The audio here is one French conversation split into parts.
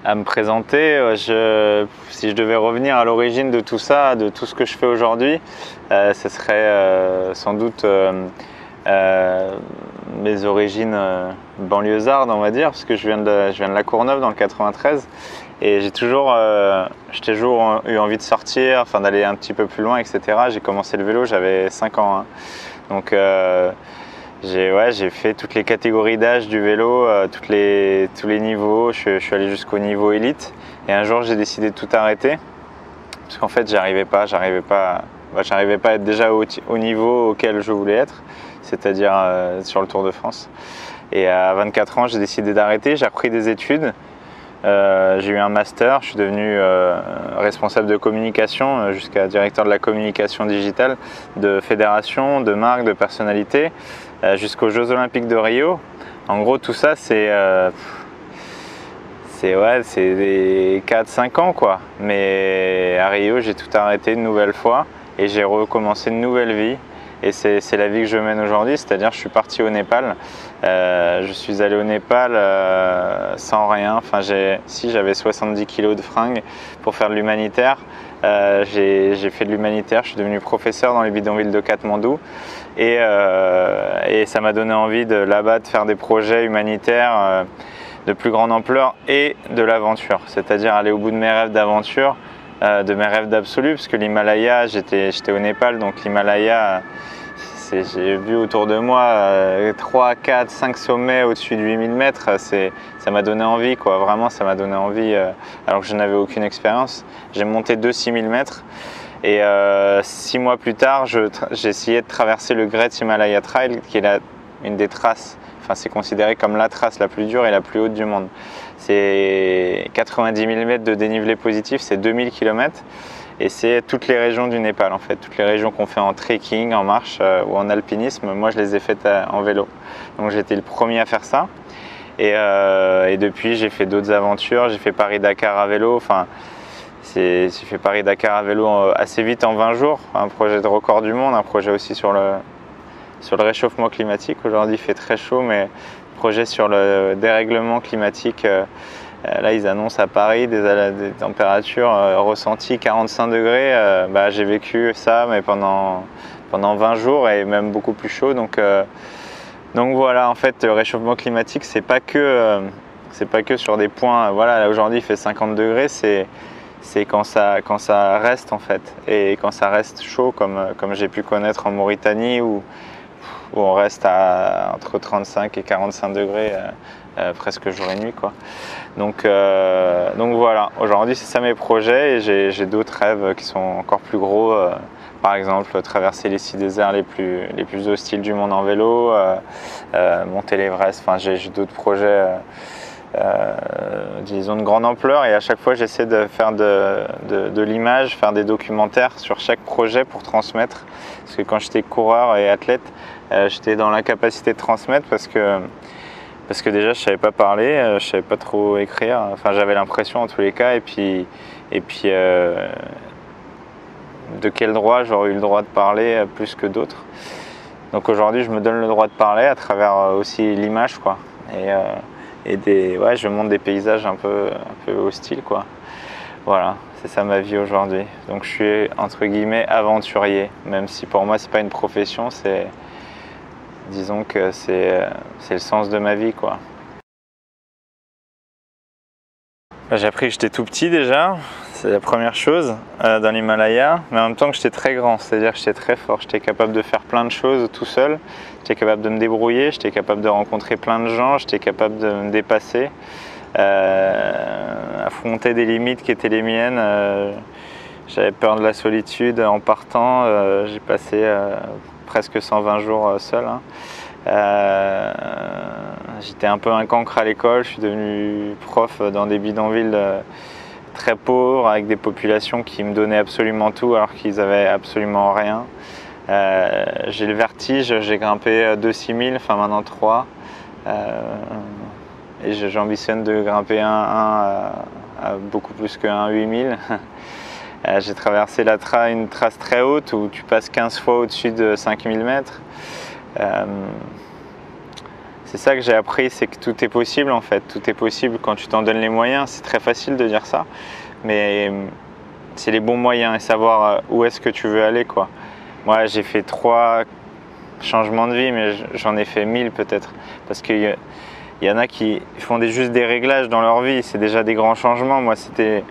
À me présenter, si je devais revenir à l'origine de tout ça, de tout ce que je fais aujourd'hui, ce serait sans doute mes origines banlieusardes, on va dire, parce que je viens de la Courneuve dans le 93, et j'ai toujours eu envie de sortir, enfin d'aller un petit peu plus loin, etc. J'ai commencé le vélo, j'avais 5 ans, hein. Donc j'ai fait toutes les catégories d'âge du vélo, tous les niveaux. Je suis allé jusqu'au niveau élite. Et un jour, j'ai décidé de tout arrêter. Parce qu'en fait, j'arrivais pas à être déjà au niveau auquel je voulais être, c'est-à-dire sur le Tour de France. Et à 24 ans, j'ai décidé d'arrêter. J'ai repris des études. J'ai eu un master. Je suis devenu responsable de communication jusqu'à directeur de la communication digitale de fédérations, de marques, de personnalités. Jusqu'aux Jeux Olympiques de Rio. En gros, tout ça, c'est des 4-5 ans, quoi. Mais à Rio, j'ai tout arrêté une nouvelle fois et j'ai recommencé une nouvelle vie. Et c'est la vie que je mène aujourd'hui, c'est-à-dire je suis parti au Népal. Je suis allé au Népal sans rien. Enfin, j'avais 70 kilos de fringues pour faire de l'humanitaire. J'ai fait de l'humanitaire, je suis devenu professeur dans les bidonvilles de Katmandou. Et ça m'a donné envie là-bas de faire des projets humanitaires de plus grande ampleur et de l'aventure, c'est-à-dire aller au bout de mes rêves d'aventure, de mes rêves d'absolu, parce que l'Himalaya, j'étais au Népal, donc l'Himalaya, j'ai vu autour de moi 3, 4, 5 sommets au-dessus de 8000 mètres, ça m'a donné envie, quoi. Vraiment ça m'a donné envie, alors que je n'avais aucune expérience. J'ai monté 2-6000 mètres. Et 6 mois plus tard, j'ai essayé de traverser le Great Himalaya Trail, qui est une des traces, enfin c'est considéré comme la trace la plus dure et la plus haute du monde. C'est 90 000 mètres de dénivelé positif, c'est 2000 km, et c'est toutes les régions du Népal en fait, toutes les régions qu'on fait en trekking, en marche ou en alpinisme. Moi je les ai faites en vélo, donc j'étais le premier à faire ça. Et depuis j'ai fait d'autres aventures, j'ai fait Paris-Dakar à vélo, enfin j'ai fait Paris-Dakar à vélo assez vite en 20 jours, un projet de record du monde, un projet aussi sur le réchauffement climatique. Aujourd'hui il fait très chaud, mais projet sur le dérèglement climatique. Là ils annoncent à Paris des températures ressenties 45 degrés. J'ai vécu ça mais pendant 20 jours et même beaucoup plus chaud. Donc voilà, en fait le réchauffement climatique c'est pas que sur des points, voilà, là aujourd'hui il fait 50 degrés, c'est quand ça reste en fait, et quand ça reste chaud comme j'ai pu connaître en Mauritanie où on reste entre 35 et 45 degrés presque jour et nuit, quoi. Donc voilà, aujourd'hui c'est ça mes projets, et j'ai d'autres rêves qui sont encore plus gros, par exemple traverser les 6 déserts les plus hostiles du monde en vélo, monter l'Everest. Enfin j'ai d'autres projets disons de grande ampleur, et à chaque fois j'essaie de faire de l'image, faire des documentaires sur chaque projet pour transmettre, parce que quand j'étais coureur et athlète, j'étais dans l'incapacité de transmettre parce que déjà je savais pas parler, je savais pas trop écrire, enfin j'avais l'impression en tous les cas, et puis de quel droit j'aurais eu le droit de parler plus que d'autres. Donc aujourd'hui je me donne le droit de parler à travers aussi l'image, quoi. Je montre des paysages un peu hostiles, quoi. Voilà, c'est ça ma vie aujourd'hui. Donc je suis entre guillemets aventurier, même si pour moi c'est pas une profession, disons que c'est le sens de ma vie, quoi. J'ai appris que j'étais tout petit déjà, c'est la première chose dans l'Himalaya, mais en même temps que j'étais très grand, c'est-à-dire que j'étais très fort, j'étais capable de faire plein de choses tout seul, j'étais capable de me débrouiller, j'étais capable de rencontrer plein de gens, j'étais capable de me dépasser, affronter des limites qui étaient les miennes. J'avais peur de la solitude en partant, j'ai passé presque 120 jours seul, hein. J'étais un peu un cancre à l'école, je suis devenu prof dans des bidonvilles très pauvres, avec des populations qui me donnaient absolument tout alors qu'ils avaient absolument rien. J'ai le vertige, j'ai grimpé 2-6000, enfin maintenant 3. Et j'ambitionne de grimper à beaucoup plus que 8000. J'ai traversé une trace très haute où tu passes 15 fois au-dessus de 5000 mètres. c'est ça que j'ai appris, c'est que tout est possible en fait. Tout est possible quand tu t'en donnes les moyens. C'est très facile de dire ça, mais c'est les bons moyens et savoir où est-ce que tu veux aller, quoi. Moi, j'ai fait 3 changements de vie, mais j'en ai fait 1000 peut-être. Parce qu'il y en a qui font juste des réglages dans leur vie. C'est déjà des grands changements. Moi, c'était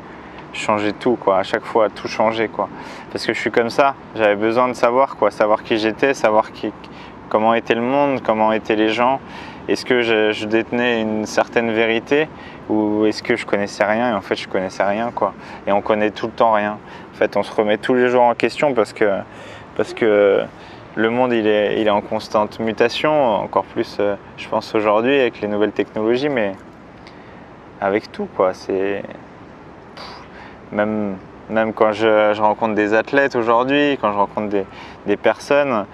changer tout, quoi. À chaque fois, tout changer, quoi. Parce que je suis comme ça. J'avais besoin de savoir, quoi. Savoir qui j'étais, savoir comment était le monde, comment étaient les gens. Est-ce que je détenais une certaine vérité ou est-ce que je connaissais rien? Et en fait, je connaissais rien, quoi. Et on connaît tout le temps rien. En fait, on se remet tous les jours en question parce que le monde, il est en constante mutation, encore plus, je pense, aujourd'hui avec les nouvelles technologies, mais avec tout, quoi. C'est même quand je rencontre des athlètes aujourd'hui, quand je rencontre des personnes,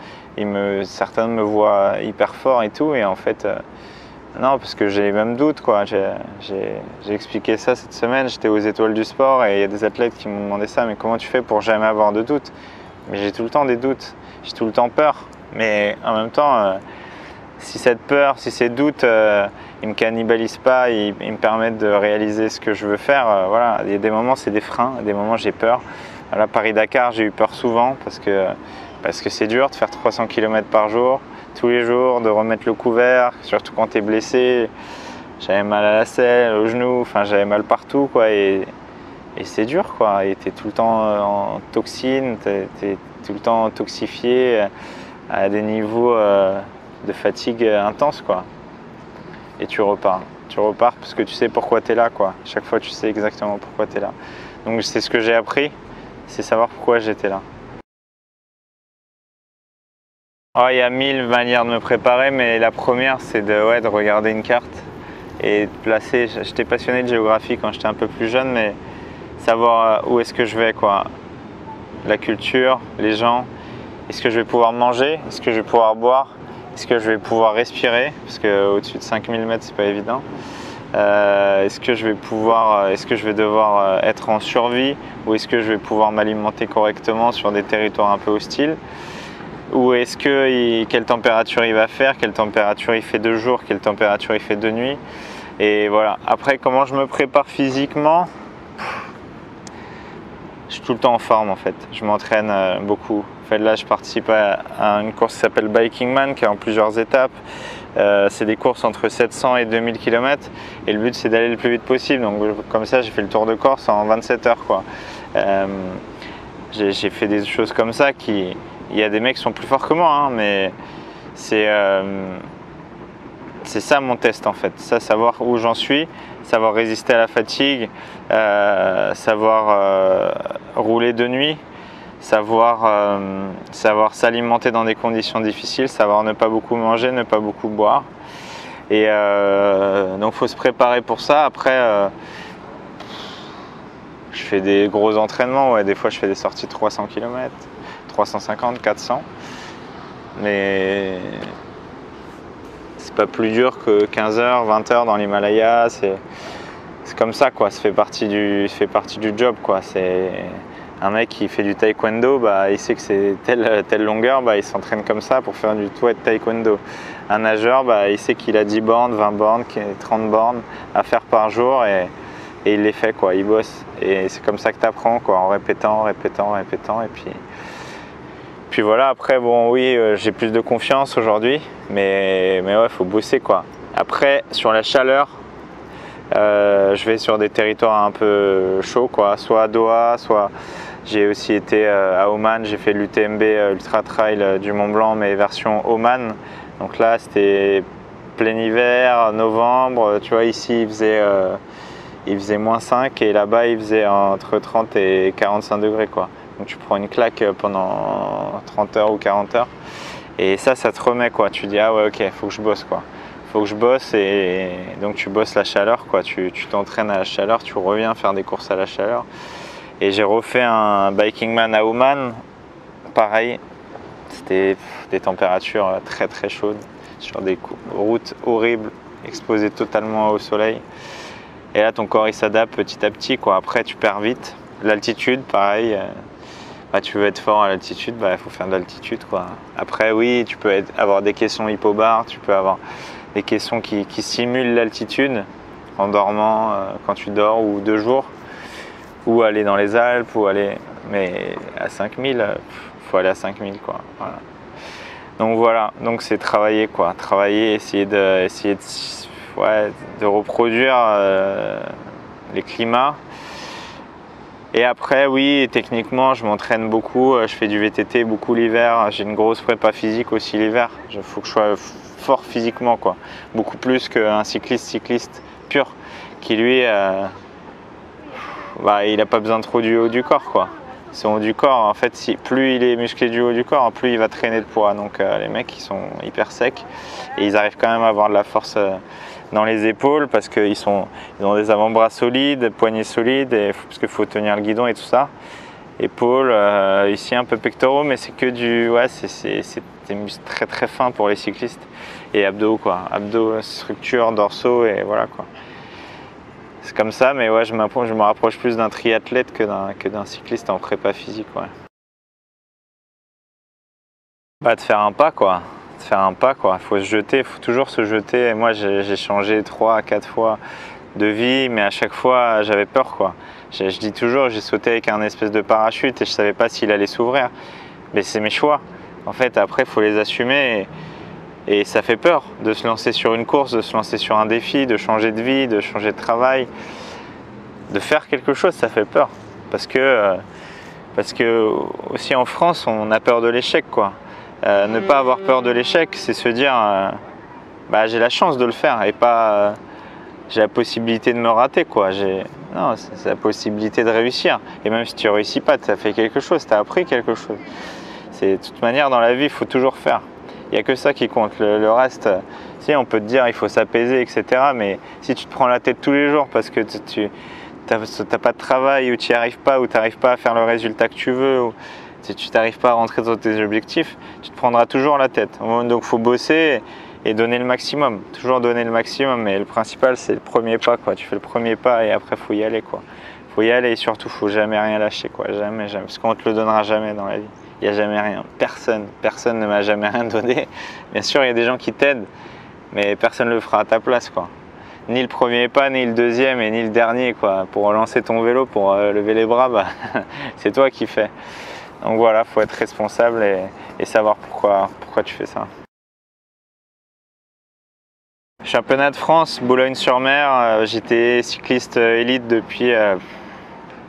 certains me voient hyper fort et tout, et en fait, non, parce que j'ai les mêmes doutes, quoi. J'ai expliqué ça cette semaine, j'étais aux Étoiles du Sport et il y a des athlètes qui m'ont demandé ça, mais comment tu fais pour jamais avoir de doutes? Mais j'ai tout le temps des doutes, j'ai tout le temps peur, mais en même temps, si cette peur, si ces doutes, ils me cannibalisent pas, ils me permettent de réaliser ce que je veux faire, voilà. Il y a des moments, c'est des freins, des moments, j'ai peur. Voilà, Paris-Dakar, j'ai eu peur souvent parce que c'est dur de faire 300 km par jour, tous les jours, de remettre le couvert, surtout quand tu es blessé. J'avais mal à la selle, au genou, enfin j'avais mal partout, quoi, et c'est dur, quoi. Et tu es tout le temps en toxine, tu es tout le temps toxifié à des niveaux de fatigue intense, quoi. Et tu repars parce que tu sais pourquoi tu es là, quoi. Chaque fois tu sais exactement pourquoi tu es là. Donc c'est ce que j'ai appris, c'est savoir pourquoi j'étais là. Oh, il y a 1000 manières de me préparer, mais la première, c'est de regarder une carte et de placer. J'étais passionné de géographie quand j'étais un peu plus jeune, mais savoir où est-ce que je vais, quoi. La culture, les gens, est-ce que je vais pouvoir manger, est-ce que je vais pouvoir boire, est-ce que je vais pouvoir respirer, parce qu'au-dessus de 5000 mètres, c'est pas évident. Est-ce que je vais devoir être en survie, ou est-ce que je vais pouvoir m'alimenter correctement sur des territoires un peu hostiles? Ou est-ce que quelle température il va faire, quelle température il fait de jour, quelle température il fait de nuit. Et voilà. Après, comment je me prépare physiquement? Je suis tout le temps en forme, en fait. Je m'entraîne beaucoup. En fait, là, je participe à une course qui s'appelle Biking Man, qui est en plusieurs étapes. C'est des courses entre 700 et 2000 km. Et le but, c'est d'aller le plus vite possible. Donc, comme ça, j'ai fait le Tour de Corse en 27 heures, quoi. J'ai fait des choses comme ça il y a des mecs qui sont plus forts que moi, hein, mais c'est ça mon test, en fait. Ça, savoir où j'en suis, savoir résister à la fatigue, savoir rouler de nuit, savoir s'alimenter dans des conditions difficiles, savoir ne pas beaucoup manger, ne pas beaucoup boire. Et donc il faut se préparer pour ça. Après, je fais des gros entraînements, ouais. Des fois je fais des sorties de 300 km. 350, 400, mais c'est pas plus dur que 15 heures, 20 heures dans l'Himalaya. C'est comme ça, quoi. Ça fait partie du job, quoi. C'est un mec qui fait du taekwondo, bah, il sait que c'est telle longueur, bah, il s'entraîne comme ça pour faire du taekwondo. Un nageur, bah, il sait qu'il a 10 bornes, 20 bornes, 30 bornes à faire par jour et il les fait, quoi. Il bosse. Et c'est comme ça que tu apprends, quoi, en répétant, et puis voilà. Après, bon, oui, j'ai plus de confiance aujourd'hui, mais ouais, faut bosser, quoi. Après, sur la chaleur, je vais sur des territoires un peu chauds, quoi. Soit à Doha, soit j'ai aussi été à Oman. J'ai fait l'UTMB Ultra Trail du Mont Blanc, mais version Oman. Donc là, c'était plein hiver, novembre. Tu vois, ici, il faisait -5 et là-bas, il faisait entre 30 et 45 degrés, quoi. Donc tu prends une claque pendant 30 heures ou 40 heures et ça te remet, quoi. Tu dis ah ouais, ok, faut que je bosse, quoi. Faut que je bosse, et donc tu bosses la chaleur, quoi. Tu t'entraînes à la chaleur, tu reviens faire des courses à la chaleur. Et j'ai refait un Biking Man à Oman, pareil. C'était des températures très très chaudes sur des routes horribles, exposées totalement au soleil. Et là ton corps il s'adapte petit à petit, quoi. Après tu perds vite. L'altitude, pareil. Bah, tu veux être fort à l'altitude, bah, il faut faire de l'altitude, quoi. Après, oui, tu peux avoir des caissons hypobares, tu peux avoir des caissons qui simulent l'altitude en dormant quand tu dors ou 2 jours, ou aller dans les Alpes, ou aller, mais à 5000, faut aller à 5000 quoi. Voilà. Donc voilà, donc c'est travailler quoi, travailler, essayer de reproduire les climats. Et après oui, techniquement je m'entraîne beaucoup, je fais du VTT beaucoup l'hiver, j'ai une grosse prépa physique aussi l'hiver, il faut que je sois fort physiquement quoi, beaucoup plus qu'un cycliste pur qui lui il n'a pas besoin trop du haut du corps quoi. Son haut du corps, en fait, plus il est musclé du haut du corps, plus il va traîner de poids. Donc les mecs, ils sont hyper secs et ils arrivent quand même à avoir de la force dans les épaules parce qu'ils ont des avant-bras solides, poignets solides, parce qu'il faut tenir le guidon et tout ça. Épaules, ici un peu pectoraux, mais c'est que c'est des muscles très très fins pour les cyclistes. Et abdos quoi, abdos, structure, dorsaux et voilà quoi. C'est comme ça, mais ouais, je me rapproche plus d'un triathlète que d'un cycliste en prépa physique. Ouais. De faire un pas quoi. Il faut se jeter, il faut toujours se jeter. Et moi, j'ai changé 3 à 4 fois de vie, mais à chaque fois, j'avais peur quoi. Je dis toujours, j'ai sauté avec un espèce de parachute et je savais pas s'il allait s'ouvrir. Mais c'est mes choix. En fait, après, il faut les assumer. Et ça fait peur de se lancer sur une course, de se lancer sur un défi, de changer de vie, de changer de travail, de faire quelque chose, ça fait peur. Parce que aussi en France, on a peur de l'échec quoi. Ne pas avoir peur de l'échec, c'est se dire j'ai la chance de le faire et pas j'ai la possibilité de me rater quoi. Non, c'est la possibilité de réussir. Et même si tu ne réussis pas, tu as fait quelque chose, tu as appris quelque chose. De toute manière, dans la vie, il faut toujours faire. Il n'y a que ça qui compte. Le reste, on peut te dire il faut s'apaiser, etc. Mais si tu te prends la tête tous les jours parce que tu n'as pas de travail ou tu n'y arrives pas ou tu n'arrives pas à faire le résultat que tu veux ou tu n'arrives pas à rentrer dans tes objectifs, tu te prendras toujours la tête. Donc il faut bosser et donner le maximum. Toujours donner le maximum. Mais le principal, c'est le premier pas, quoi. Tu fais le premier pas et après, il faut y aller, quoi. Il faut y aller et surtout, il ne faut jamais rien lâcher, quoi. Jamais, jamais. Parce qu'on ne te le donnera jamais dans la vie. Il n'y a jamais rien. Personne ne m'a jamais rien donné. Bien sûr, il y a des gens qui t'aident, mais personne ne le fera à ta place, quoi. Ni le premier pas, ni le deuxième et ni le dernier, quoi. Pour lancer ton vélo, pour lever les bras, c'est toi qui fais. Donc voilà, il faut être responsable et savoir pourquoi tu fais ça. Championnat de France, Boulogne-sur-Mer, j'étais cycliste élite depuis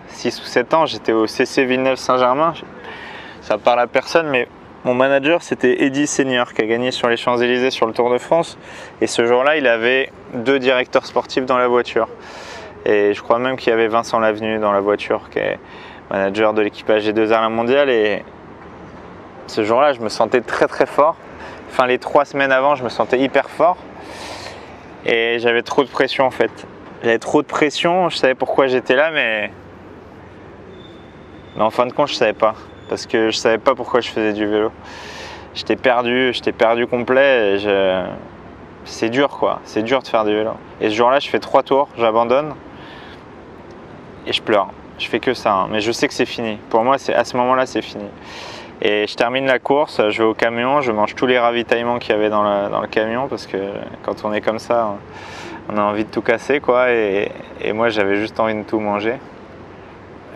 6 ou 7 ans. J'étais au CC Villeneuve-Saint-Germain. Ça parle à personne, mais mon manager, c'était Eddy Senior qui a gagné sur les Champs-Élysées sur le Tour de France. Et ce jour-là, il avait 2 directeurs sportifs dans la voiture. Et je crois même qu'il y avait Vincent Lavenu dans la voiture, qui est manager de l'équipage G2R La Mondiale. Et ce jour-là, je me sentais très très fort. Enfin, les 3 semaines avant, je me sentais hyper fort. Et j'avais trop de pression en fait. J'avais trop de pression, je savais pourquoi j'étais là, mais en fin de compte, je savais pas. Parce que je savais pas pourquoi je faisais du vélo. J'étais perdu complet. C'est dur quoi, c'est dur de faire du vélo. Et ce jour-là, je fais 3 tours, j'abandonne et je pleure. Je fais que ça, hein. Mais je sais que c'est fini. Pour moi, à ce moment-là, c'est fini. Et je termine la course, je vais au camion, je mange tous les ravitaillements qu'il y avait dans le camion parce que quand on est comme ça, on a envie de tout casser quoi. Et moi, j'avais juste envie de tout manger.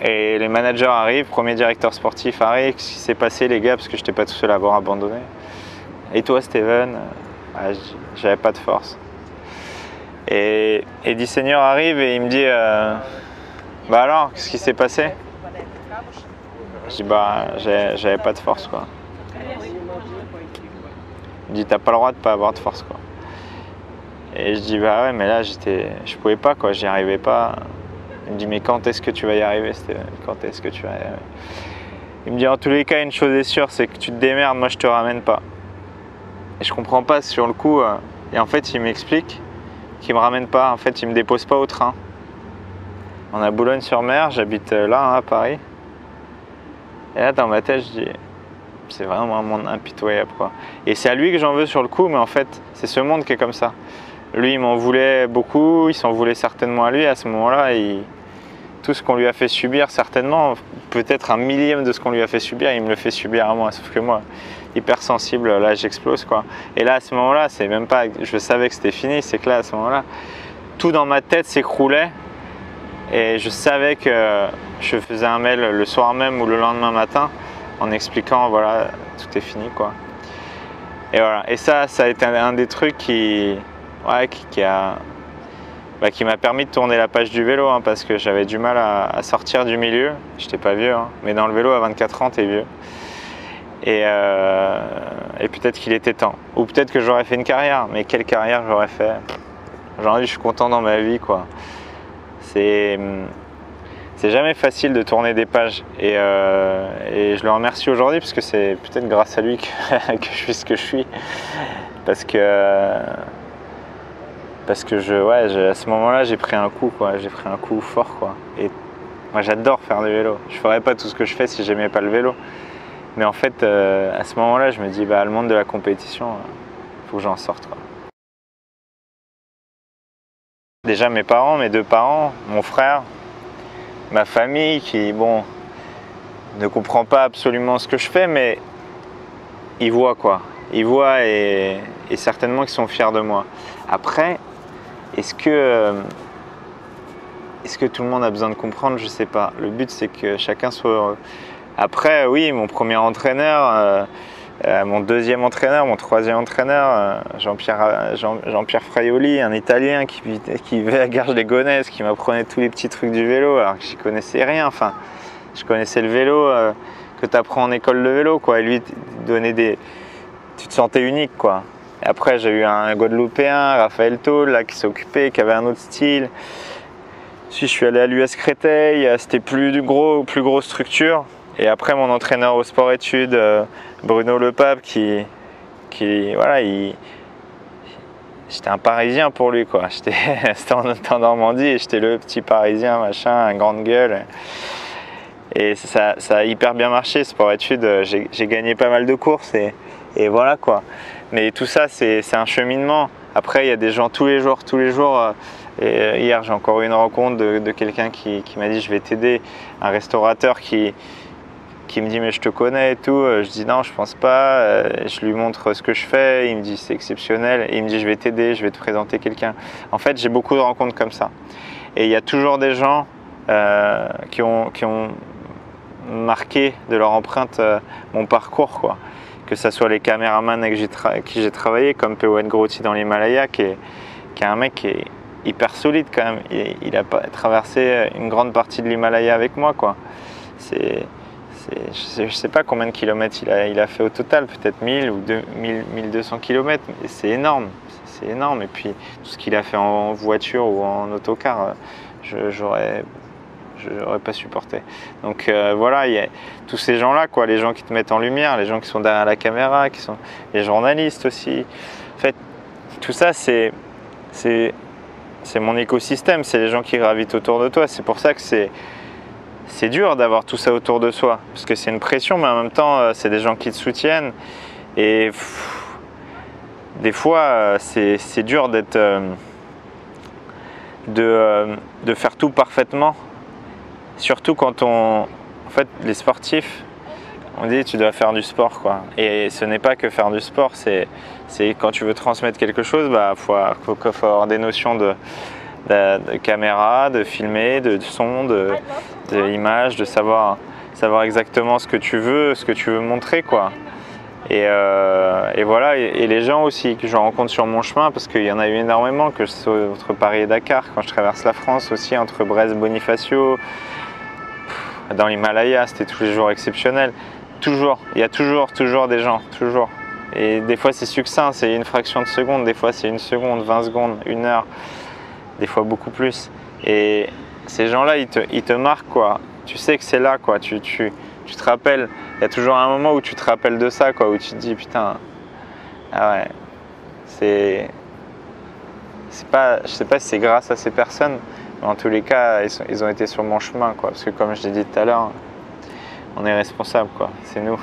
Et les managers arrivent, premier directeur sportif arrive, qu'est-ce qui s'est passé les gars, parce que je n'étais pas tout seul à avoir abandonné. Et toi Steven? J'avais pas de force. Et Eddy Senior arrive et il me dit alors, qu'est-ce qui s'est passé? Je dis j'avais pas de force quoi. Il me dit t'as pas le droit de pas avoir de force quoi. Et je dis ouais mais là je pouvais pas quoi, j'y arrivais pas. Il me dit mais quand est-ce que tu vas y arriver Steven? Quand est-ce que tu vas y arriver? Il me dit en tous les cas une chose est sûre, c'est que tu te démerdes, moi je te ramène pas. Et je comprends pas sur le coup. Et en fait il m'explique qu'il me ramène pas, en fait il me dépose pas au train. On est à Boulogne-sur-Mer, j'habite là à Paris. Et là dans ma tête je dis c'est vraiment un monde impitoyable quoi. Et c'est à lui que j'en veux sur le coup, mais en fait c'est ce monde qui est comme ça. Lui il m'en voulait beaucoup, il s'en voulait certainement à lui à ce moment-là. Tout ce qu'on lui a fait subir certainement, peut-être un millième de ce qu'on lui a fait subir, il me le fait subir à moi. Sauf que moi, hypersensible, là j'explose quoi. Et là à ce moment-là, c'est même pas, je savais que c'était fini, c'est que là à ce moment-là, tout dans ma tête s'écroulait et je savais que je faisais un mail le soir même ou le lendemain matin en expliquant voilà, tout est fini quoi. Et voilà, et ça a été un des trucs qui m'a permis de tourner la page du vélo hein, parce que j'avais du mal à sortir du milieu. J'étais pas vieux, hein, mais dans le vélo à 24 ans, t'es vieux. Et peut-être qu'il était temps. Ou peut-être que j'aurais fait une carrière, mais quelle carrière j'aurais fait? Aujourd'hui, je suis content dans ma vie, quoi. C'est jamais facile de tourner des pages. Et je le remercie aujourd'hui parce que c'est peut-être grâce à lui que je suis ce que je suis. Parce que à ce moment-là, j'ai pris un coup, quoi. J'ai pris un coup fort, quoi. Et moi, j'adore faire du vélo. Je ferais pas tout ce que je fais si j'aimais pas le vélo. Mais en fait, à ce moment-là, je me dis, bah, le monde de la compétition, faut que j'en sorte, quoi. Déjà, mes parents, mes deux parents, mon frère, ma famille, qui, bon, ne comprend pas absolument ce que je fais, mais ils voient, quoi. Ils voient et certainement qu'ils sont fiers de moi. Après, est-ce que tout le monde a besoin de comprendre? Je sais pas. Le but, c'est que chacun soit heureux. Après, oui, mon premier entraîneur, mon deuxième entraîneur, mon troisième entraîneur, Jean-Pierre Fraioli, un Italien qui vivait à Garges-les-Gonesse, qui m'apprenait tous les petits trucs du vélo, alors que j'y connaissais rien. Enfin, je connaissais le vélo que tu apprends en école de vélo, quoi. Et lui, il donnait tu te sentais unique, quoi. Et après, j'ai eu un Guadeloupéen, Raphaël Taule, là, qui s'est occupé, qui avait un autre style. Puis je suis allé à l'US Créteil, c'était plus grosse structure. Et après, mon entraîneur au sport-études, Bruno Lepape, voilà, j'étais un Parisien pour lui, quoi. C'était en Normandie et j'étais le petit Parisien, machin, un grande gueule. Et ça a hyper bien marché, sport-études. J'ai gagné pas mal de courses et voilà, quoi. Mais tout ça, c'est un cheminement. Après, il y a des gens tous les jours. Et hier, j'ai encore eu une rencontre de quelqu'un qui m'a dit « je vais t'aider », un restaurateur qui me dit « mais je te connais et tout ». Je dis « non, je pense pas ». Je lui montre ce que je fais, il me dit « c'est exceptionnel ». Et il me dit « je vais t'aider, je vais te présenter quelqu'un ». En fait, j'ai beaucoup de rencontres comme ça. Et il y a toujours des gens qui ont marqué de leur empreinte mon parcours, quoi. Que ce soit les caméramans avec qui j'ai travaillé, comme P.O.N. Grotti dans l'Himalaya, qui est un mec qui est hyper solide quand même. Il a traversé une grande partie de l'Himalaya avec moi, quoi. Je sais pas combien de kilomètres il a fait au total, peut-être 1000 ou 1200 kilomètres. C'est énorme, c'est énorme. Et puis tout ce qu'il a fait en voiture ou en autocar, j'aurais pas supporté. Donc voilà, il y a tous ces gens-là, quoi, les gens qui te mettent en lumière, les gens qui sont derrière la caméra, qui sont les journalistes aussi. En fait, tout ça, c'est mon écosystème, c'est les gens qui gravitent autour de toi. C'est pour ça que c'est dur d'avoir tout ça autour de soi, parce que c'est une pression, mais en même temps, c'est des gens qui te soutiennent. Et des fois, c'est dur de faire tout parfaitement. Surtout quand en fait, les sportifs, on dit tu dois faire du sport, quoi. Et ce n'est pas que faire du sport, c'est quand tu veux transmettre quelque chose, bah faut avoir des notions de caméra, de filmer, de son, d'image, de savoir exactement ce que tu veux montrer, quoi. Et voilà, et les gens aussi que je rencontre sur mon chemin, parce qu'il y en a eu énormément, que ce soit entre Paris et Dakar, quand je traverse la France aussi, entre Brest et Bonifacio. Dans l'Himalaya, c'était tous les jours exceptionnel. Toujours, il y a toujours des gens, toujours. Et des fois c'est succinct, c'est une fraction de seconde, des fois c'est 1 seconde, 20 secondes, 1 heure, des fois beaucoup plus. Et ces gens-là, ils te marquent, quoi. Tu sais que c'est là, quoi. Tu te rappelles, il y a toujours un moment où tu te rappelles de ça, quoi, où tu te dis putain, ah ouais, je sais pas si c'est grâce à ces personnes. En tous les cas, ils ont été sur mon chemin, quoi. Parce que comme je l'ai dit tout à l'heure, on est responsable, quoi. C'est nous.